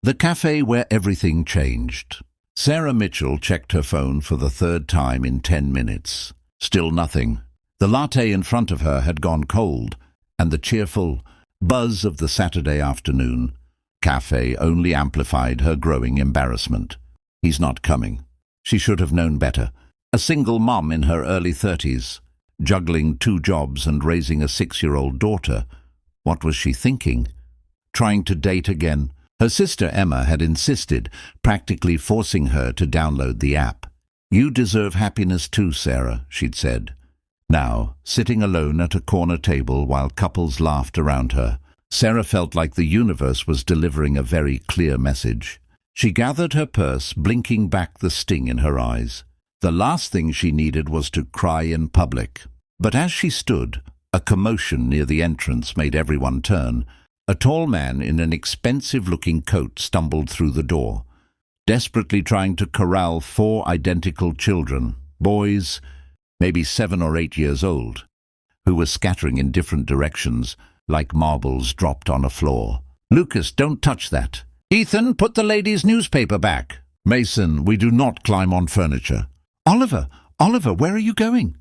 The cafe where everything changed. Sarah Mitchell checked her phone for the third time in 10 minutes. Still nothing. The latte in front of her had gone cold, and the cheerful buzz of the Saturday afternoon cafe only amplified her growing embarrassment. He's not coming. She should have known better. A single mom in her early 30s, juggling 2 jobs and raising a 6-year-old daughter. What was she thinking? Trying to date again? Her sister Emma had insisted, practically forcing her to download the app. "You deserve happiness too, Sarah," she'd said. Now, sitting alone at a corner table while couples laughed around her, Sarah felt like the universe was delivering a very clear message. She gathered her purse, blinking back the sting in her eyes. The last thing she needed was to cry in public. But as she stood, a commotion near the entrance made everyone turn. A tall man in an expensive-looking coat stumbled through the door, desperately trying to corral 4 identical children, boys, maybe 7 or 8 years old, who were scattering in different directions like marbles dropped on a floor. "Lucas, don't touch that." "Ethan, put the lady's newspaper back." "Mason, we do not climb on furniture." Oliver, where are you going?"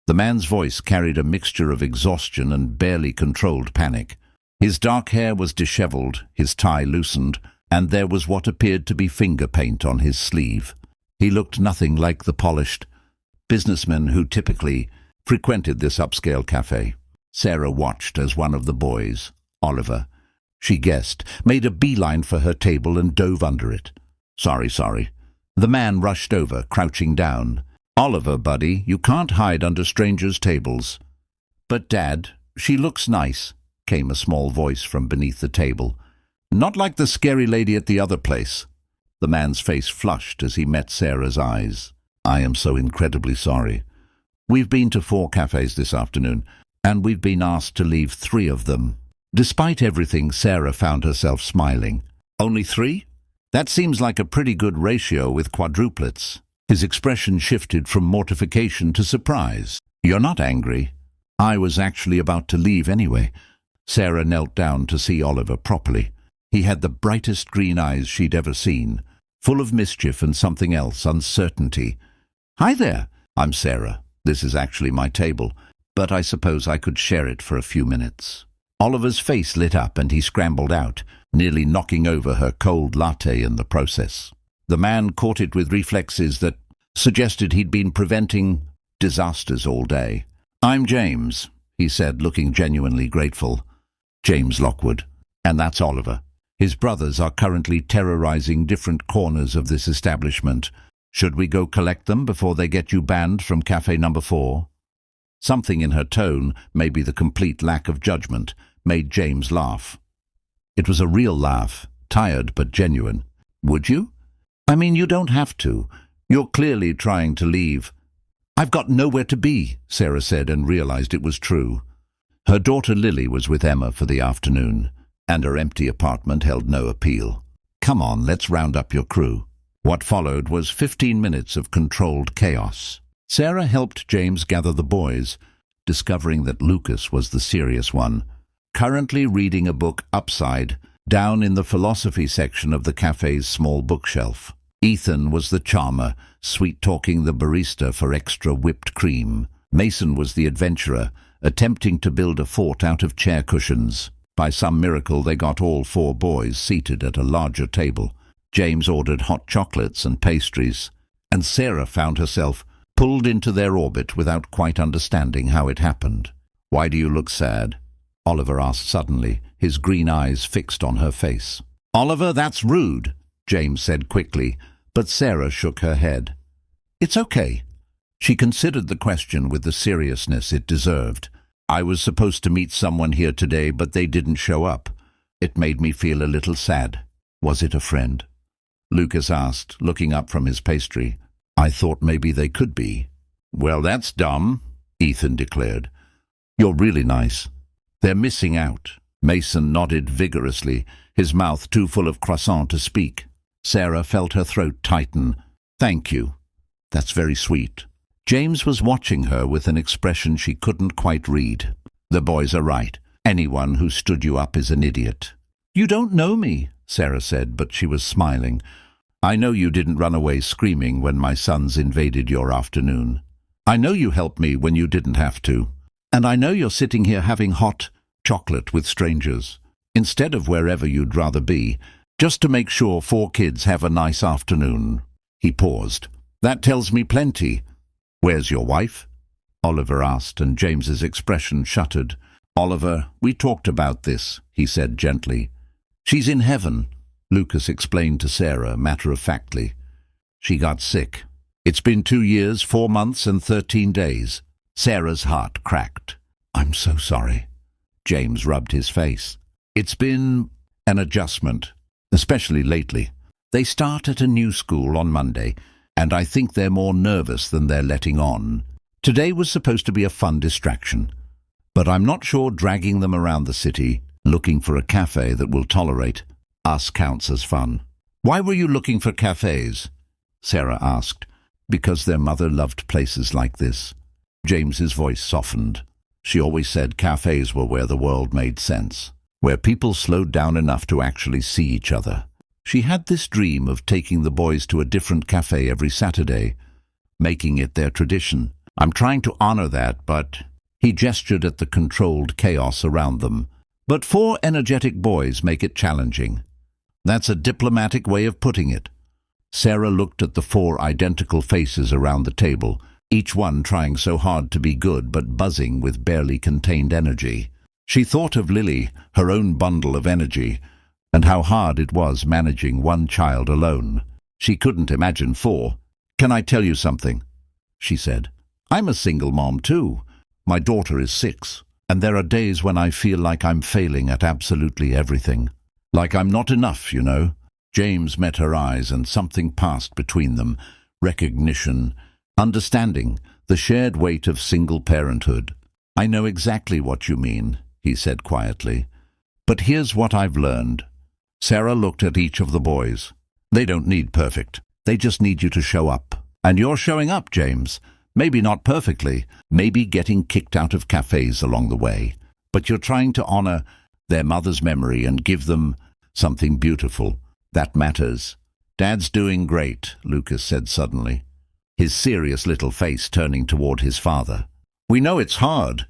The man's voice carried a mixture of exhaustion and barely controlled panic. His dark hair was disheveled, his tie loosened, and there was what appeared to be finger paint on his sleeve. He looked nothing like the polished businessman who typically frequented this upscale cafe. Sarah watched as one of the boys, Oliver, she guessed, made a beeline for her table and dove under it. Sorry. The man rushed over, crouching down. "Oliver, buddy, you can't hide under strangers' tables." "But, Dad, she looks nice," came a small voice from beneath the table. "Not like the scary lady at the other place." The man's face flushed as he met Sarah's eyes. "I am so incredibly sorry. We've been to 4 cafes this afternoon, and we've been asked to leave 3 of them." Despite everything, Sarah found herself smiling. "Only 3? That seems like a pretty good ratio with quadruplets." His expression shifted from mortification to surprise. "You're not angry?" "I was actually about to leave anyway." Sarah knelt down to see Oliver properly. He had the brightest green eyes she'd ever seen, full of mischief and something else, uncertainty. "Hi there. I'm Sarah. This is actually my table, but I suppose I could share it for a few minutes." Oliver's face lit up and he scrambled out, nearly knocking over her cold latte in the process. The man caught it with reflexes that suggested he'd been preventing disasters all day. "I'm James," he said, looking genuinely grateful. "James Lockwood. And that's Oliver. His brothers are currently terrorizing different corners of this establishment. Should we go collect them before they get you banned from Cafe number 4? Something in her tone, maybe the complete lack of judgment, made James laugh. It was a real laugh, tired but genuine. "Would you? I mean, you don't have to. You're clearly trying to leave." "I've got nowhere to be," Sarah said, and realized it was true. Her daughter Lily was with Emma for the afternoon, and her empty apartment held no appeal. "Come on, let's round up your crew." What followed was 15 minutes of controlled chaos. Sarah helped James gather the boys, discovering that Lucas was the serious one, currently reading a book upside down in the philosophy section of the cafe's small bookshelf. Ethan was the charmer, sweet-talking the barista for extra whipped cream. Mason was the adventurer, attempting to build a fort out of chair cushions. By some miracle, they got all 4 boys seated at a larger table. James ordered hot chocolates and pastries, and Sarah found herself pulled into their orbit without quite understanding how it happened. "Why do you look sad?" Oliver asked suddenly, his green eyes fixed on her face. "Oliver, that's rude," James said quickly, but Sarah shook her head. "It's okay." She considered the question with the seriousness it deserved. "I was supposed to meet someone here today, but they didn't show up. It made me feel a little sad." "Was it a friend?" Lucas asked, looking up from his pastry. "I thought maybe they could be." "Well, that's dumb," Ethan declared. "You're really nice." "They're missing out." Mason nodded vigorously, his mouth too full of croissant to speak. Sarah felt her throat tighten. "Thank you. That's very sweet." James was watching her with an expression she couldn't quite read. "The boys are right. Anyone who stood you up is an idiot." "You don't know me," Sarah said, but she was smiling. "I know you didn't run away screaming when my sons invaded your afternoon. I know you helped me when you didn't have to. And I know you're sitting here having hot chocolate with strangers, instead of wherever you'd rather be, just to make sure 4 kids have a nice afternoon." He paused. "That tells me plenty. Where's your wife?" Oliver asked, and James's expression shuttered. "Oliver, we talked about this," he said gently. "She's in heaven," Lucas explained to Sarah matter-of-factly. "She got sick. It's been 2 years, 4 months, and 13 days. Sarah's heart cracked. "I'm so sorry." James rubbed his face. "It's been an adjustment, especially lately. They start at a new school on Monday, and I think they're more nervous than they're letting on. Today was supposed to be a fun distraction, but I'm not sure dragging them around the city, looking for a cafe that will tolerate us counts as fun." "Why were you looking for cafes?" Sarah asked. "Because their mother loved places like this." James's voice softened. "She always said cafes were where the world made sense, where people slowed down enough to actually see each other. She had this dream of taking the boys to a different cafe every Saturday, making it their tradition. I'm trying to honor that, but—" He gestured at the controlled chaos around them. "But 4 energetic boys make it challenging. That's a diplomatic way of putting it." Sarah looked at the 4 identical faces around the table, each one trying so hard to be good but buzzing with barely contained energy. She thought of Lily, her own bundle of energy, and how hard it was managing 1 child alone. She couldn't imagine 4. "Can I tell you something?" she said. "I'm a single mom too. My daughter is 6, and there are days when I feel like I'm failing at absolutely everything. Like I'm not enough, you know." James met her eyes, and something passed between them. Recognition, understanding, the shared weight of single parenthood. "I know exactly what you mean," he said quietly. "But here's what I've learned." Sarah looked at each of the boys. "They don't need perfect. They just need you to show up. And you're showing up, James. Maybe not perfectly, maybe getting kicked out of cafes along the way. But you're trying to honor their mother's memory and give them something beautiful. That matters." "Dad's doing great," Lucas said suddenly, his serious little face turning toward his father. "We know it's hard."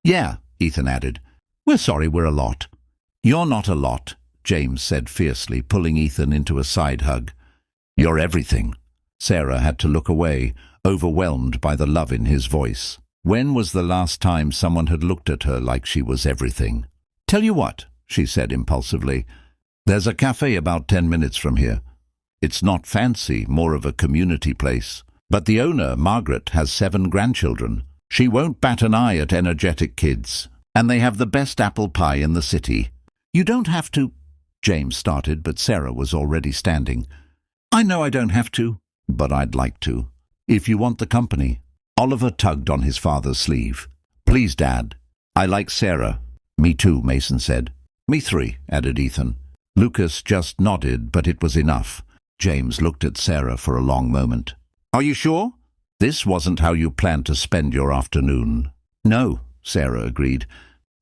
"Yeah," Ethan added. "We're sorry we're a lot." "You're not a lot," James said fiercely, pulling Ethan into a side hug. "You're everything." Sarah had to look away, overwhelmed by the love in his voice. When was the last time someone had looked at her like she was everything? "Tell you what," she said impulsively. "There's a cafe about 10 minutes from here. It's not fancy, more of a community place. But the owner, Margaret, has 7 grandchildren. She won't bat an eye at energetic kids. And they have the best apple pie in the city." "You don't have to—" James started, but Sarah was already standing. "I know I don't have to, but I'd like to. If you want the company." Oliver tugged on his father's sleeve. "Please, Dad. I like Sarah." "Me too," Mason said. "Me 3, added Ethan. Lucas just nodded, but it was enough. James looked at Sarah for a long moment. "Are you sure? This wasn't how you planned to spend your afternoon." "No," Sarah agreed.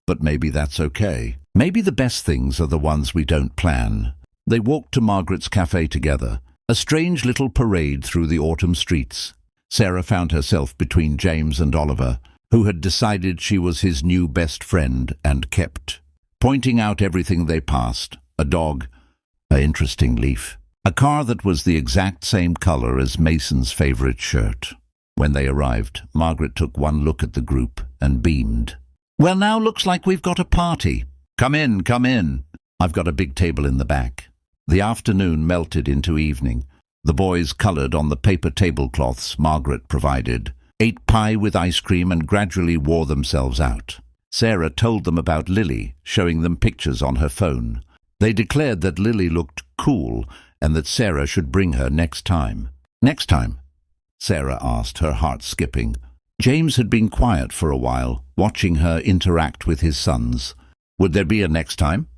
"But maybe that's okay. Maybe the best things are the ones we don't plan." They walked to Margaret's cafe together, a strange little parade through the autumn streets. Sarah found herself between James and Oliver, who had decided she was his new best friend and kept pointing out everything they passed: a dog, an interesting leaf, a car that was the exact same color as Mason's favorite shirt. When they arrived, Margaret took one look at the group and beamed. "Well, now looks like we've got a party. Come in, come in. I've got a big table in the back." The afternoon melted into evening. The boys colored on the paper tablecloths Margaret provided, ate pie with ice cream, and gradually wore themselves out. Sarah told them about Lily, showing them pictures on her phone. They declared that Lily looked cool and that Sarah should bring her next time. "Next time?" Sarah asked, her heart skipping. James had been quiet for a while, watching her interact with his sons. "Would there be a next time?"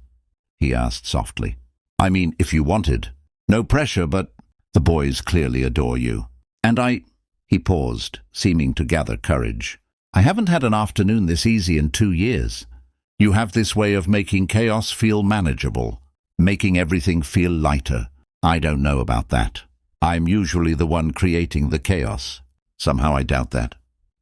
he asked softly. "I mean, if you wanted. No pressure, but the boys clearly adore you. And He paused, seeming to gather courage. "I haven't had an afternoon this easy in 2 years. You have this way of making chaos feel manageable." making everything feel lighter. I don't know about that. I'm usually the one creating the chaos. Somehow I doubt that.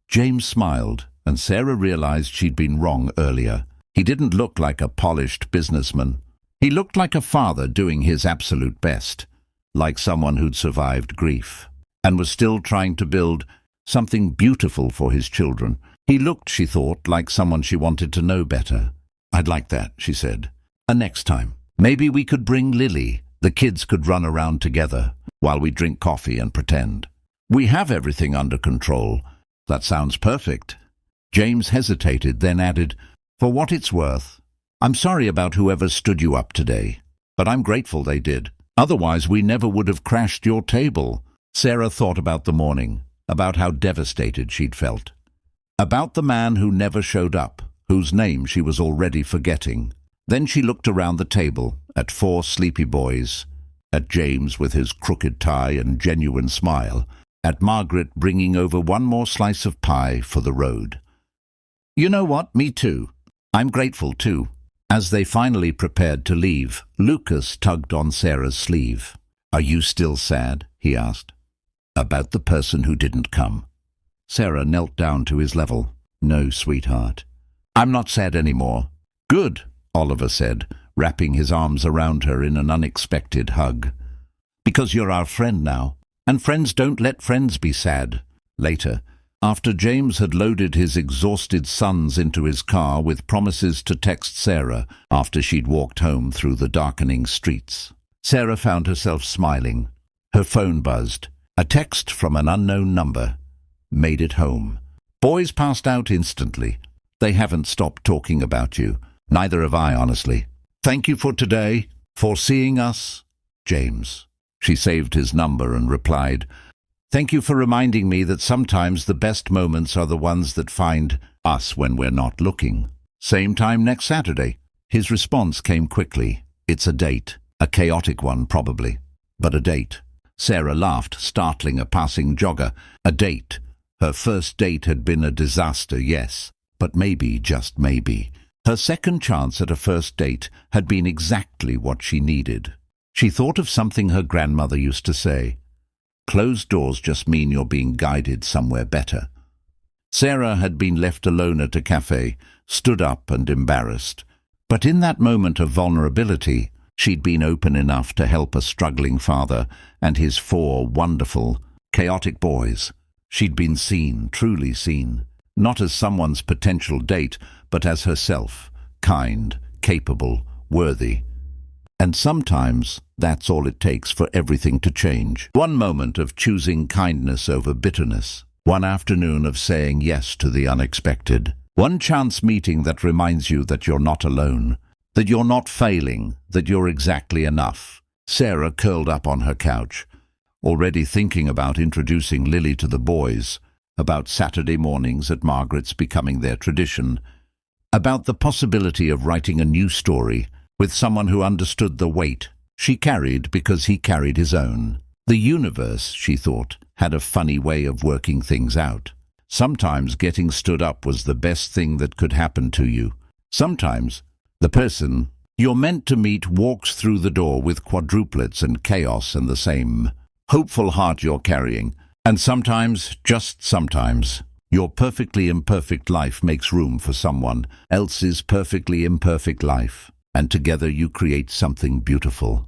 James smiled, and Sarah realized she'd been wrong earlier. He didn't look like a polished businessman. He looked like a father doing his absolute best, like someone who'd survived grief, and was still trying to build something beautiful for his children. He looked, she thought, like someone she wanted to know better. "I'd like that," she said. "And next time, maybe we could bring Lily. The kids could run around together while we drink coffee and pretend. We have everything under control." "That sounds perfect." James hesitated, then added, "For what it's worth, I'm sorry about whoever stood you up today, but I'm grateful they did. Otherwise, we never would have crashed your table." Sarah thought about the morning, about how devastated she'd felt, about the man who never showed up, whose name she was already forgetting. Then she looked around the table, at 4 sleepy boys, at James with his crooked tie and genuine smile, at Margaret bringing over one more slice of pie for the road. "You know what? Me too. I'm grateful too." As they finally prepared to leave, Lucas tugged on Sarah's sleeve. "Are you still sad?" he asked. "About the person who didn't come?" Sarah knelt down to his level. "No, sweetheart. I'm not sad anymore." "Good," Oliver said, wrapping his arms around her in an unexpected hug. "Because you're our friend now, and friends don't let friends be sad." Later, after James had loaded his exhausted sons into his car with promises to text Sarah after she'd walked home through the darkening streets, Sarah found herself smiling. Her phone buzzed. A text from an unknown number. "Made it home. Boys passed out instantly. They haven't stopped talking about you. Neither have I, honestly. Thank you for today, for seeing us, James." She saved his number and replied, "Thank you for reminding me that sometimes the best moments are the ones that find us when we're not looking. Same time next Saturday." His response came quickly. "It's a date. A chaotic one, probably, but a date." Sarah laughed, startling a passing jogger. A date. Her first date had been a disaster, yes, but maybe, just maybe, her second chance at a first date had been exactly what she needed. She thought of something her grandmother used to say. Closed doors just mean you're being guided somewhere better. Sarah had been left alone at a cafe, stood up and embarrassed. But in that moment of vulnerability, she'd been open enough to help a struggling father and his 4 wonderful, chaotic boys. She'd been seen, truly seen, not as someone's potential date, but as herself, kind, capable, worthy. And sometimes that's all it takes for everything to change. One moment of choosing kindness over bitterness. One afternoon of saying yes to the unexpected. One chance meeting that reminds you that you're not alone, that you're not failing, that you're exactly enough. Sarah curled up on her couch, already thinking about introducing Lily to the boys, about Saturday mornings at Margaret's becoming their tradition, about the possibility of writing a new story with someone who understood the weight she carried because he carried his own. The universe, she thought, had a funny way of working things out. Sometimes getting stood up was the best thing that could happen to you. Sometimes the person you're meant to meet walks through the door with quadruplets and chaos and the same hopeful heart you're carrying. And sometimes, just sometimes, your perfectly imperfect life makes room for someone else's perfectly imperfect life, and together you create something beautiful.